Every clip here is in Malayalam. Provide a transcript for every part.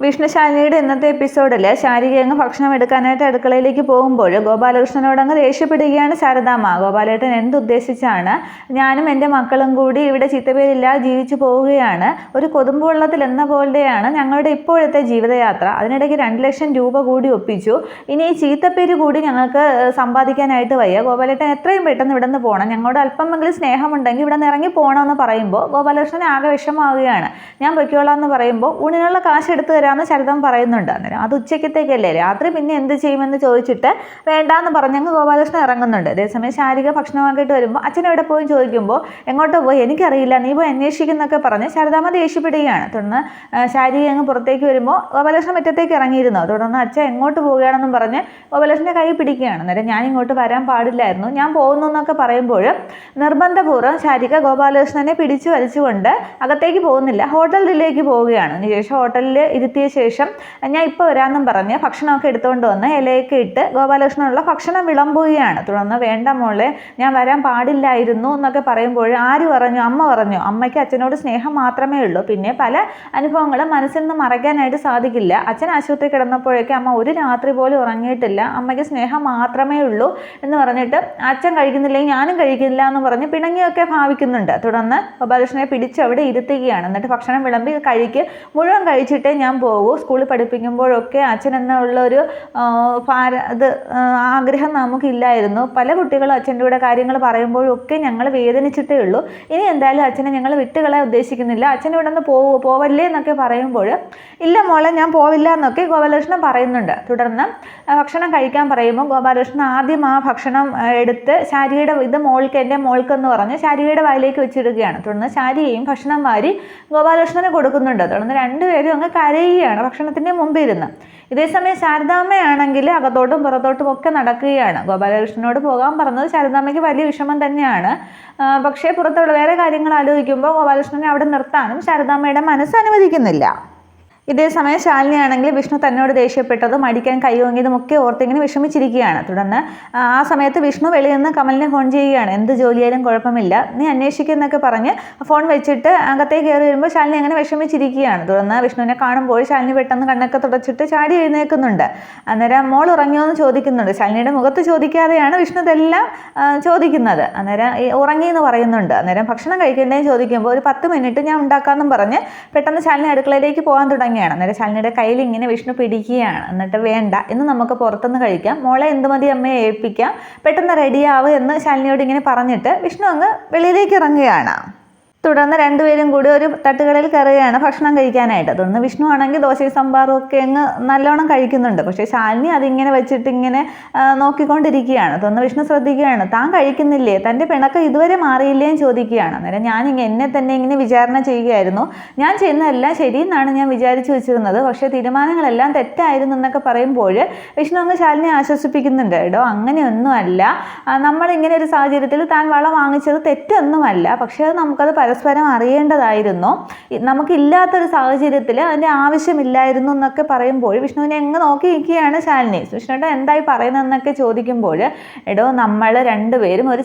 വിഷ്ണുശാലിനിയുടെ ഇന്നത്തെ എപ്പിസോഡിൽ ശാരിക അങ്ങ് ഭക്ഷണം എടുക്കാനായിട്ട് അടുക്കളയിലേക്ക് പോകുമ്പോൾ ഗോപാലകൃഷ്ണനോട് അങ്ങ് ദേഷ്യപ്പെടുകയാണ് ശാരദാമ്മ. ഗോപാലേട്ടൻ എന്തുദ്ദേശിച്ചാണ്? ഞാനും എൻ്റെ മക്കളും കൂടി ഇവിടെ ചീത്തപ്പേരില്ലാതെ ജീവിച്ചു പോവുകയാണ്. ഒരു കൊതുമ്പ് വെള്ളത്തിൽ എന്ന പോലെയാണ് ഞങ്ങളുടെ ഇപ്പോഴത്തെ ജീവിതയാത്ര. അതിനിടയ്ക്ക് 2 ലക്ഷം രൂപ കൂടി ഒപ്പിച്ചു. ഇനി ഈ ചീത്തപ്പേര് കൂടി ഞങ്ങൾക്ക് സമ്പാദിക്കാനായിട്ട് വയ്യ. ഗോപാലേട്ടൻ എത്രയും പെട്ടെന്ന് ഇവിടെ നിന്ന് പോകണം. ഞങ്ങളോട് അല്പമെങ്കിലും സ്നേഹമുണ്ടെങ്കിൽ ഇവിടെ നിന്ന് ഇറങ്ങി പോകണമെന്ന് പറയുമ്പോൾ ഗോപാലകൃഷ്ണൻ ആകെ വിഷമാവുകയാണ്. ഞാൻ പൊയ്ക്കോളാം എന്ന് പറയുമ്പോൾ ഊണിനുള്ള കാശ് എടുത്ത് തരാമെന്ന് ശരതം പറയുന്നുണ്ട്. അന്നേരം അത് ഉച്ചയ്ക്കത്തേക്കല്ലേ, രാത്രി പിന്നെ എന്ത് ചെയ്യുമെന്ന് ചോദിച്ചിട്ട് വേണ്ടാന്ന് പറഞ്ഞങ്ങ് ഗോപാലകൃഷ്ണൻ ഇറങ്ങുന്നുണ്ട്. അതേസമയം ശാരിക ഭക്ഷണമാക്കിയിട്ട് വരുമ്പോൾ അച്ഛൻ എവിടെ പോയി ചോദിക്കുമ്പോൾ എങ്ങോട്ടോ പോയി, എനിക്കറിയില്ല, നീ പോയി അന്വേഷിക്കുന്നൊക്കെ പറഞ്ഞ് ശാരദാമ്മ ദേഷ്യപ്പെടുകയാണ്. തുടർന്ന് ശാരിക അങ്ങ് പുറത്തേക്ക് വരുമ്പോൾ ഗോപാലകൃഷ്ണൻ മുറ്റത്തേക്ക് ഇറങ്ങിയിരുന്നു. തുടർന്ന് അച്ഛൻ എങ്ങോട്ട് പോവുകയാണെന്നും പറഞ്ഞ് ഗോപാലകൃഷ്ണൻ്റെ കൈ പിടിക്കുകയാണ്. അന്നേരം ഞാൻ ഇങ്ങോട്ട് വരാൻ പാടില്ലായിരുന്നു, ഞാൻ പോകുന്നു എന്നൊക്കെ പറയുമ്പോൾ നിർബന്ധപൂർവ്വം ശാരിക ഗോപാലകൃഷ്ണനെ പിടിച്ചു വലിച്ചുകൊണ്ട് അകത്തേക്ക് പോകുന്നില്ല, ഹോട്ടലിലേക്ക് പോവുകയാണ്. അതിനുശേഷം ഹോട്ടലിൽ ഇരുത്തിയ ശേഷം ഞാൻ ഇപ്പോൾ വരാമെന്നും പറഞ്ഞ് ഭക്ഷണമൊക്കെ എടുത്തുകൊണ്ട് വന്ന് ഇലയൊക്കെ ഇട്ട് ഗോപാലകൃഷ്ണനുള്ള ഭക്ഷണം വിളമ്പുകയാണ്. തുടർന്ന് വേണ്ട മോളെ, ഞാൻ വരാൻ പാടില്ലായിരുന്നു എന്നൊക്കെ പറയുമ്പോൾ ആര് പറഞ്ഞു? അമ്മ പറഞ്ഞു. അമ്മയ്ക്ക് അച്ഛനോട് സ്നേഹം മാത്രമേ ഉള്ളൂ, പിന്നെ പല അനുഭവങ്ങളും മനസ്സിൽ നിന്ന് മറയ്ക്കാനായിട്ട് സാധിക്കില്ല. അച്ഛൻ ആശുപത്രി കിടന്നപ്പോഴേക്കും അമ്മ ഒരു രാത്രി പോലും ഉറങ്ങിയിട്ടില്ല, അമ്മയ്ക്ക് സ്നേഹം മാത്രമേ ഉള്ളൂ എന്ന് പറഞ്ഞിട്ട് അച്ഛൻ കഴിക്കുന്നില്ലെങ്കിൽ ഞാനും കഴിക്കില്ല എന്ന് പറഞ്ഞ് പിണങ്ങിയൊക്കെ ഭാവിക്കുന്നുണ്ട്. തുടർന്ന് ഗോപാലകൃഷ്ണനെ പിടിച്ച് അവിടെ ഇരുത്തുകയാണ്. എന്നിട്ട് ഭക്ഷണം വിളമ്പി മുഴുവൻ കഴിച്ചിട്ടേ ഞാൻ പോകും. സ്കൂളിൽ പഠിപ്പിക്കുമ്പോഴൊക്കെ അച്ഛൻ എന്നുള്ള ഒരു ആഗ്രഹം നമുക്കില്ലായിരുന്നു. പല കുട്ടികളും അച്ഛൻ്റെ കൂടെ കാര്യങ്ങൾ പറയുമ്പോഴൊക്കെ ഞങ്ങൾ വേദനിച്ചിട്ടേ ഉള്ളൂ. ഇനി എന്തായാലും അച്ഛനെ ഞങ്ങൾ വിട്ടുകളയാൻ ഉദ്ദേശിക്കുന്നില്ല, അച്ഛൻ്റെ ഇവിടെ നിന്ന് പോവല്ലേ എന്നൊക്കെ പറയുമ്പോൾ ഇല്ല മോളെ ഞാൻ പോവില്ല എന്നൊക്കെ ഗോപാലകൃഷ്ണൻ പറയുന്നുണ്ട്. തുടർന്ന് ഭക്ഷണം കഴിക്കാൻ പറയുമ്പോൾ ഗോപാലകൃഷ്ണൻ ആദ്യം ആ ഭക്ഷണം എടുത്ത് ശാരികയുടെ ഇത് മോൾക്ക്, എൻ്റെ മോൾക്കെന്ന് പറഞ്ഞ് ശാരികയുടെ വായിലേക്ക് വെച്ചിടുകയാണ്. തുടർന്ന് ശാരികയും ഭക്ഷണം വാരി ഗോപാലകൃഷ്ണന് കൊടുക്കുന്നുണ്ട്. തുടർന്ന് രണ്ടുപേരും അങ്ങ് കരയുകയാണ് ഭക്ഷണത്തിൻ്റെ മുമ്പിരുന്ന്. ഇതേസമയം ശാരദാമ്മയാണെങ്കിൽ അകത്തോട്ടും പുറത്തോട്ടും ഒക്കെ നടക്കുകയാണ്. ഗോപാലകൃഷ്ണനോട് പോകാൻ പറഞ്ഞത് ശാരദാമ്മയ്ക്ക് വലിയ വിഷമം തന്നെയാണ്. പക്ഷേ പുറത്തുള്ള വേറെ കാര്യങ്ങൾ ആലോചിക്കുമ്പോൾ ഗോപാലകൃഷ്ണനെ അവിടെ നിർത്താനും ശാരദാമ്മയുടെ മനസ്സ് അനുവദിക്കുന്നില്ല. ഇതേസമയം ശാലിനിയാണെങ്കിൽ വിഷ്ണു തന്നോട് ദേഷ്യപ്പെട്ടതും അടിക്കാൻ കൈവങ്ങിയതും ഒക്കെ ഓർത്തിങ്ങനെ വിഷമിച്ചിരിക്കുകയാണ്. തുടർന്ന് ആ സമയത്ത് വിഷ്ണു വെളിയിൽ നിന്ന് കമലിനെ ഫോൺ ചെയ്യുകയാണ്. എന്ത് ജോലിയായാലും കുഴപ്പമില്ല, നീ അന്വേഷിക്കുന്നൊക്കെ പറഞ്ഞ് ഫോൺ വെച്ചിട്ട് അകത്തേക്ക് കയറി വരുമ്പോൾ ശാലിനി അങ്ങനെ വിഷമിച്ചിരിക്കുകയാണ്. തുടർന്ന് വിഷ്ണുവിനെ കാണുമ്പോൾ ശാലിനി പെട്ടെന്ന് കണ്ണൊക്കെ തുടച്ചിട്ട് ചാടി എഴുന്നേൽക്കുന്നുണ്ട്. അന്നേരം മോൾ ഉറങ്ങിയോ എന്ന് ചോദിക്കുന്നുണ്ട്. ശാലിനിയുടെ മുഖത്ത് ചോദിക്കാതെയാണ് വിഷ്ണു ഇതെല്ലാം ചോദിക്കുന്നത്. അന്നേരം ഉറങ്ങി എന്ന് പറയുന്നുണ്ട്. അന്നേരം ഭക്ഷണം കഴിക്കേണ്ടതെന്ന് ചോദിക്കുമ്പോൾ ഒരു 10 മിനിറ്റ് ഞാൻ ഉണ്ടാക്കാമെന്നും പറഞ്ഞ് പെട്ടെന്ന് ശാലിനി അടുക്കളയിലേക്ക് പോകാൻ തുടങ്ങി. അന്നേരം ശാലിനിയുടെ കയ്യിൽ ഇങ്ങനെ വിഷ്ണു പിടിക്കുകയാണ്. എന്നിട്ട് വേണ്ട, ഇന്ന് നമുക്ക് പുറത്തുനിന്ന് കഴിക്കാം, മോളെ എന്ത് മതി അമ്മയെ ഏൽപ്പിക്കാം, പെട്ടെന്ന് റെഡിയാവും എന്ന് ശാലിനിയോട് ഇങ്ങനെ പറഞ്ഞിട്ട് വിഷ്ണു അങ്ങ് വെളിയിലേക്ക് ഇറങ്ങുകയാണ്. തുടർന്ന് രണ്ടുപേരും കൂടി ഒരു തട്ടുകടയിൽ കയറുകയാണ് ഭക്ഷണം കഴിക്കാനായിട്ട്. തുടർന്ന് വിഷ്ണു ആണെങ്കിൽ ദോശയും സംഭാറും ഒക്കെ അങ്ങ് നല്ലോണം കഴിക്കുന്നുണ്ട്. പക്ഷേ ശാലിനി അതിങ്ങനെ വെച്ചിട്ട് ഇങ്ങനെ നോക്കിക്കൊണ്ടിരിക്കുകയാണ്. തുടർന്ന് വിഷ്ണു ശ്രദ്ധിക്കുകയാണ്, താൻ കഴിക്കുന്നില്ലേ, തൻ്റെ പിണക്കം ഇതുവരെ മാറിയില്ലേ എന്ന് ചോദിക്കുകയാണ്. അന്നേരം എന്നെ തന്നെ ഇങ്ങനെ വിചാരണ ചെയ്യുകയായിരുന്നു, ഞാൻ ചെയ്യുന്നതെല്ലാം ശരിയെന്നാണ് ഞാൻ വിചാരിച്ചു വെച്ചിരുന്നത്, പക്ഷേ തീരുമാനങ്ങളെല്ലാം തെറ്റായിരുന്നു എന്നൊക്കെ പറയുമ്പോൾ വിഷ്ണു അങ്ങ് ശാലിനി ആശ്വസിപ്പിക്കുന്നുണ്ട്. എടോ അങ്ങനെയൊന്നും അല്ല, നമ്മളിങ്ങനെ ഒരു സാഹചര്യത്തിൽ താൻ വള വാങ്ങിച്ചത് തെറ്റൊന്നുമല്ല, പക്ഷേ അത് നമുക്കത് പരസ്പരം അറിയേണ്ടതായിരുന്നു, നമുക്കില്ലാത്തൊരു സാഹചര്യത്തിൽ അതിൻ്റെ ആവശ്യമില്ലായിരുന്നു എന്നൊക്കെ പറയുമ്പോൾ വിഷ്ണുവിനെ എങ്ങ് നോക്കി നിൽക്കുകയാണ് ശാലിനി. വിഷ്ണുവേട്ടൻ എന്തായി പറയുന്നതെന്നൊക്കെ ചോദിക്കുമ്പോൾ എടോ നമ്മൾ രണ്ടുപേരും ഒരു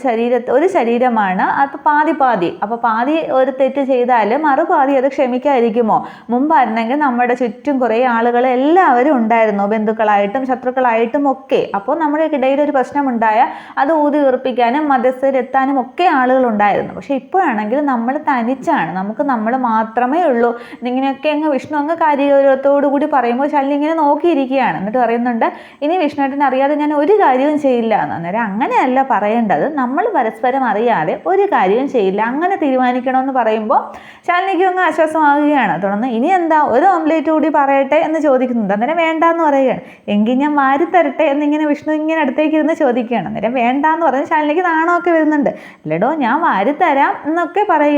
ശരീരമാണ്, അത് പാതി. അപ്പോൾ പാതി ഒരു തെറ്റ് ചെയ്താൽ മറുപാതി അത് ക്ഷമിക്കാതിരിക്കുമോ? മുമ്പായിരുന്നെങ്കിൽ നമ്മുടെ ചുറ്റും കുറേ ആളുകൾ എല്ലാവരും ഉണ്ടായിരുന്നു, ബന്ധുക്കളായിട്ടും ശത്രുക്കളായിട്ടും ഒക്കെ. അപ്പോൾ നമ്മുടെ ഇടയിൽ ഒരു പ്രശ്നമുണ്ടായാൽ അത് ഊതി ഉറപ്പിക്കാനും മധ്യസ്ഥരെത്താനും ഒക്കെ ആളുകളുണ്ടായിരുന്നു. പക്ഷേ ഇപ്പോഴാണെങ്കിൽ നമ്മൾ തനിച്ചാണ്, നമുക്ക് നമ്മൾ മാത്രമേ ഉള്ളൂ. ഇങ്ങനെയൊക്കെ അങ്ങ് വിഷ്ണു അങ്ങ് കാര്യഗൗരവത്തോടു കൂടി പറയുമ്പോൾ ശാലിനി ഇങ്ങനെ നോക്കിയിരിക്കുകയാണ്. എന്നിട്ട് പറയുന്നുണ്ട്, ഇനി വിഷ്ണുവേട്ടൻ അറിയാതെ ഞാൻ ഒരു കാര്യവും ചെയ്യില്ല എന്ന്. അന്നേരം അങ്ങനെയല്ല പറയേണ്ടത്, നമ്മൾ പരസ്പരം അറിയാതെ ഒരു കാര്യവും ചെയ്യില്ല, അങ്ങനെ തീരുമാനിക്കണമെന്ന് പറയുമ്പോൾ ശാലിനിക്ക് അങ്ങ് ആശ്വാസമാകുകയാണ്. തുടർന്ന് ഇനി എന്താ, ഒരു ഓംലേറ്റ് കൂടി പറയട്ടെ എന്ന് ചോദിക്കുന്നുണ്ട്. അന്നേരം വേണ്ടാന്ന് പറയുകയാണ്. എങ്കിൽ ഞാൻ മാറി തരട്ടെ എന്നിങ്ങനെ വിഷ്ണു ഇങ്ങനെ അടുത്തേക്ക് ഇരുന്ന് ചോദിക്കുകയാണ്. അന്നേരം വേണ്ടാന്ന് പറഞ്ഞ് ശാലിനിക്ക് നാണമൊക്കെ വരുന്നുണ്ട്. അല്ലടോ ഞാൻ വാരി തരാം എന്നൊക്കെ പറയുകയാണ്.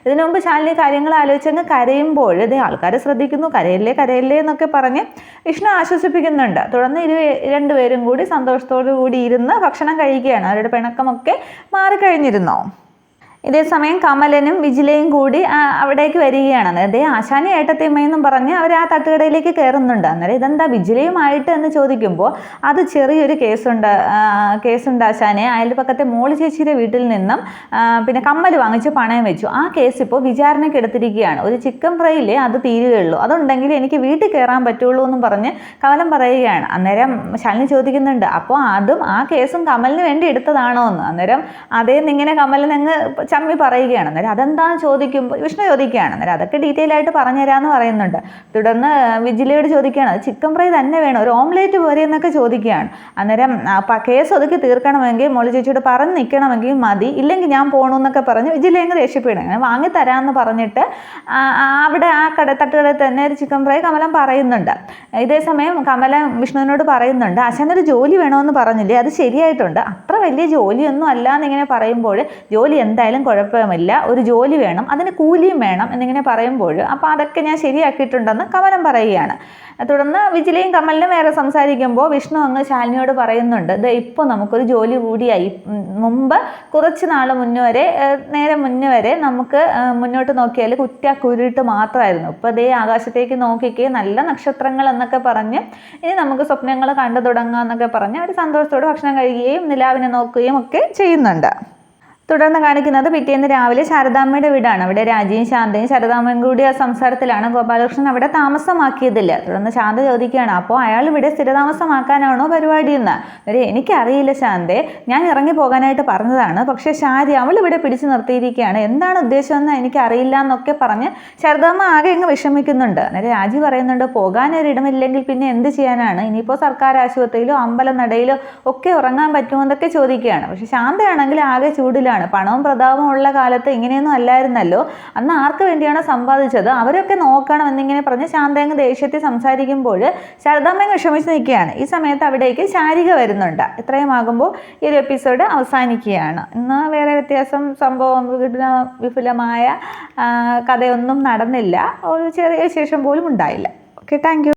ഇതിനു മുമ്പ് ശാലിനി കാര്യങ്ങൾ ആലോചിച്ചങ്ങ് കരയുമ്പോൾ ഇതേ ആൾക്കാർ ശ്രദ്ധിക്കുന്നു, കരയല്ലേ എന്നൊക്കെ പറഞ്ഞ് വിഷ്ണു ആശ്വസിപ്പിക്കുന്നുണ്ട്. തുടർന്ന് രണ്ടുപേരും കൂടി സന്തോഷത്തോടു കൂടി ഇരുന്ന് ഭക്ഷണം കഴിക്കുകയാണ്. അവരുടെ പിണക്കമൊക്കെ മാറിക്കഴിഞ്ഞിരുന്നോ. ഇതേസമയം കമലനും വിജിലയും കൂടി അവിടേക്ക് വരികയാണ്. അന്നേരം ആശാനി ഏട്ടത്തിയമ്മയെന്നും പറഞ്ഞ് അവർ ആ തട്ടുകടയിലേക്ക് കയറുന്നുണ്ട്. അന്നേരം ഇതെന്താ വിജിലയുമായിട്ട് എന്ന് ചോദിക്കുമ്പോൾ അത് ചെറിയൊരു കേസുണ്ട് ആശാനെ. അയൽപക്കത്തെ മോളി ചേച്ചിയുടെ വീട്ടിൽ നിന്നും പിന്നെ കമ്മൽ വാങ്ങിച്ച് പണയം വെച്ചു. ആ കേസ് ഇപ്പോൾ വിചാരണയ്ക്ക് എടുത്തിരിക്കുകയാണ്. ഒരു ചിക്കൻ ഫ്രൈയിലേ അത് തീരുകയുള്ളൂ, അതുണ്ടെങ്കിൽ എനിക്ക് വീട്ടിൽ കയറാൻ പറ്റുള്ളൂ എന്നും പറഞ്ഞ് കമലൻ പറയുകയാണ്. അന്നേരം ശാലിനി ചോദിക്കുന്നുണ്ട്, അപ്പോൾ അതും ആ കേസും കമലിന് വേണ്ടി എടുത്തതാണോ എന്ന്. അന്നേരം അതേന്നിങ്ങനെ കമലൻ അങ്ങ് ചമ്മി പറയുകയാണ്. അന്നേരം അതെന്താണെന്ന് ചോദിക്കുമ്പോൾ വിഷ്ണു ചോദിക്കുകയാണ്. അന്നേരം അതൊക്കെ ഡീറ്റെയിൽ ആയിട്ട് പറഞ്ഞുതരാമെന്ന് പറയുന്നുണ്ട്. തുടർന്ന് വിജിലയോട് ചോദിക്കുകയാണ്, അത് ചിക്കൻ ഫ്രൈ തന്നെ വേണം, ഒരു ഓംലേറ്റ് പോരെ എന്നൊക്കെ ചോദിക്കുകയാണ്. അന്നേരം കേസ് ഒതുക്കി തീർക്കണമെങ്കിൽ മോളി ചേച്ചിയോട് പറഞ്ഞ് നിൽക്കണമെങ്കിൽ മതി, ഇല്ലെങ്കിൽ ഞാൻ പോകണമെന്നൊക്കെ പറഞ്ഞ് വിജില അങ്ങ് ദേഷ്യപ്പെടും. അങ്ങനെ വാങ്ങിത്തരാമെന്ന് പറഞ്ഞിട്ട് അവിടെ ആ തട്ടുകടയിൽ തന്നെ ഒരു ചിക്കൻ ഫ്രൈ കമലൻ പറയുന്നുണ്ട്. ഇതേസമയം കമലൻ വിഷ്ണുവിനോട് പറയുന്നുണ്ട്, ആശാനൊരു ജോലി വേണമെന്ന് പറഞ്ഞില്ലേ, അത് ശരിയായിട്ടുണ്ട്, അത്ര വലിയ ജോലിയൊന്നും അല്ല എന്നിങ്ങനെ പറയുമ്പോൾ ജോലി എന്തായാലും കുഴപ്പമില്ല, ഒരു ജോലി വേണം, അതിന് കൂലിയും വേണം എന്നിങ്ങനെ പറയുമ്പോൾ അപ്പോൾ അതൊക്കെ ഞാൻ ശരിയാക്കിയിട്ടുണ്ടെന്ന് കമലൻ പറയുകയാണ്. തുടർന്ന് വിജിലയും കമലിനും വേറെ സംസാരിക്കുമ്പോൾ വിഷ്ണു അങ്ങ് ശാലിനിയോട് പറയുന്നുണ്ട്, ഇത് ഇപ്പോൾ നമുക്കൊരു ജോലി കൂടിയായി. മുമ്പ് കുറച്ച് നാൾ മുന്നേ വരെ നമുക്ക് മുന്നോട്ട് നോക്കിയാൽ കുരുട്ട് മാത്രമായിരുന്നു. ഇപ്പോൾ ദേ ആകാശത്തേക്ക് നോക്കിക്കേ, നല്ല നക്ഷത്രങ്ങൾ എന്നൊക്കെ പറഞ്ഞ് ഇനി നമുക്ക് സ്വപ്നങ്ങൾ കണ്ടു തുടങ്ങാം എന്നൊക്കെ പറഞ്ഞ് അവർ സന്തോഷത്തോടെ ഭക്ഷണം കഴിക്കുകയും നിലാവിനെ നോക്കുകയും ഒക്കെ ചെയ്യുന്നുണ്ട്. തുടർന്ന് കാണിക്കുന്നത് പിറ്റേന്ന് രാവിലെ ശാരദാമ്മയുടെ വീടാണ്. അവിടെ രാജിയും ശാന്തയും ശാരദാമ്മയും കൂടി ആ സംസാരത്തിലാണ്. ഗോപാലകൃഷ്ണൻ അവിടെ താമസമാക്കിയതില്ല. തുടർന്ന് ശാന്ത ചോദിക്കുകയാണ്, അപ്പോൾ അയാൾ ഇവിടെ സ്ഥിരതാമസമാക്കാനാണോ പരിപാടി എന്ന്. എനിക്കറിയില്ല ശാന്തേ, ഞാൻ ഇറങ്ങി പോകാനായിട്ട് പറഞ്ഞതാണ്, പക്ഷേ ശാരി അവൾ ഇവിടെ പിടിച്ചു നിർത്തിയിരിക്കുകയാണ്, എന്താണ് ഉദ്ദേശമെന്ന് എനിക്കറിയില്ല എന്നൊക്കെ പറഞ്ഞ് ശാരദാമ്മ ആകെ അങ്ങ് വിഷമിക്കുന്നുണ്ട്. അന്നേരം രാജി പറയുന്നുണ്ട്, പോകാനൊരിടമില്ലെങ്കിൽ പിന്നെ എന്ത് ചെയ്യാനാണ്, ഇനിയിപ്പോൾ സർക്കാർ ആശുപത്രിയിലോ അമ്പലനടയിലോ ഒക്കെ ഉറങ്ങാൻ പറ്റുമോ എന്നൊക്കെ ചോദിക്കുകയാണ്. പക്ഷെ ശാന്തയാണെങ്കിൽ ആകെ ചൂടിലാണ്. പണവും പ്രതാപവും ഉള്ള കാലത്ത് ഇങ്ങനെയൊന്നും അല്ലായിരുന്നല്ലോ, അന്ന് ആർക്ക് വേണ്ടിയാണ് സമ്പാദിച്ചത്, അവരൊക്കെ നോക്കണം എന്നിങ്ങനെ പറഞ്ഞ് ശാന്തയങ്ങ് ദേഷ്യത്തിൽ സംസാരിക്കുമ്പോൾ ശാരദാമ്മ വിഷമിച്ച് നിൽക്കുകയാണ്. ഈ സമയത്ത് അവിടേക്ക് ശാരിക വരുന്നുണ്ട്. ഇത്രയും ആകുമ്പോൾ ഈ ഒരു എപ്പിസോഡ് അവസാനിക്കുകയാണ്. ഇന്ന് വേറെ സംഭവം വിപുലമായ കഥയൊന്നും നടന്നില്ല, ഒരു ചെറിയ വിശേഷം പോലും ഉണ്ടായില്ല. Okay, thank you.